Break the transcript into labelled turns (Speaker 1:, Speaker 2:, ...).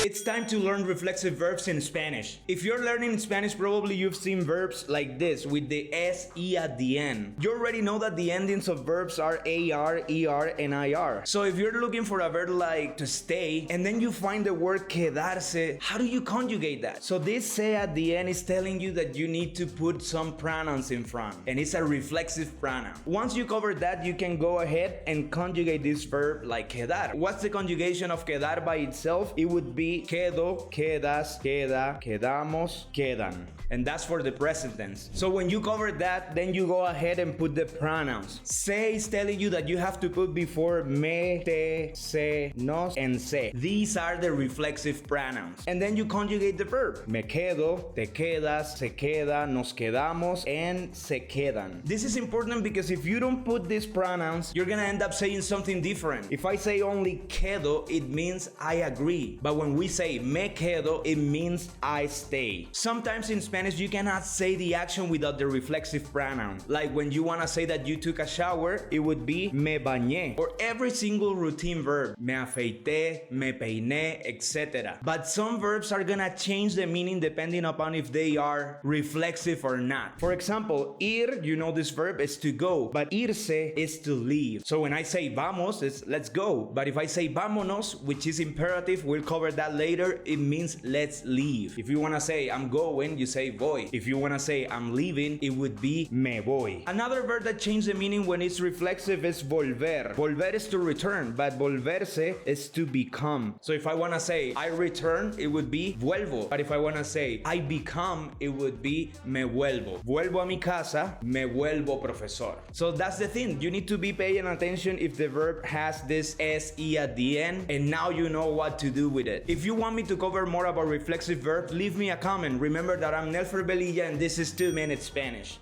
Speaker 1: It's time to learn reflexive verbs in Spanish. If you're learning Spanish, probably you've seen verbs like this with the SE at the end. You already know that the endings of verbs are AR, ER, and IR. So if you're looking for a verb like to stay, and then you find the word quedarse, how do you conjugate that? So this se at the end is telling you that you need to put some pronouns in front, and it's a reflexive pronoun. Once you cover that, you can go ahead and conjugate this verb like quedar. What's the conjugation of quedar by itself? It would be quedo, quedas, queda, quedamos, quedan. And that's for the present tense. So when you cover that, then you go ahead and put the pronouns. Se is telling you that you have to put before me, te, se, nos, and se. These are the reflexive pronouns. And then you conjugate the verb. Me quedo, te quedas, se queda, nos quedamos, and se quedan. This is important because if you don't put these pronouns, you're gonna end up saying something different. If I say only quedo, it means I agree. But when we say me quedo, it means I stay. Sometimes in Spanish, you cannot say the action without the reflexive pronoun. Like when you wanna say that you took a shower, it would be me bañé. Or every single routine verb, me afeité, me peiné, etc. But some verbs are gonna change the meaning depending upon if they are reflexive or not. For example, ir, you know this verb is to go, but irse is to leave. So when I say vamos, it's let's go. But if I say vámonos, which is imperative, we'll cover that later, it means let's leave. If you wanna say I'm going, you say voy. If you wanna say I'm leaving, it would be me voy. Another verb that changes the meaning when it's reflexive is volver. Volver is to return, but volverse is to become. So if I wanna say I return, it would be vuelvo. But if I wanna say I become, it would be me vuelvo. Vuelvo a mi casa, me vuelvo profesor. So that's the thing. You need to be paying attention if the verb has this SE at the end, and now you know what to do with it. If you want me to cover more about reflexive verbs, leave me a comment. Remember that I'm Nelfer Belilla and this is 2 Minute Spanish.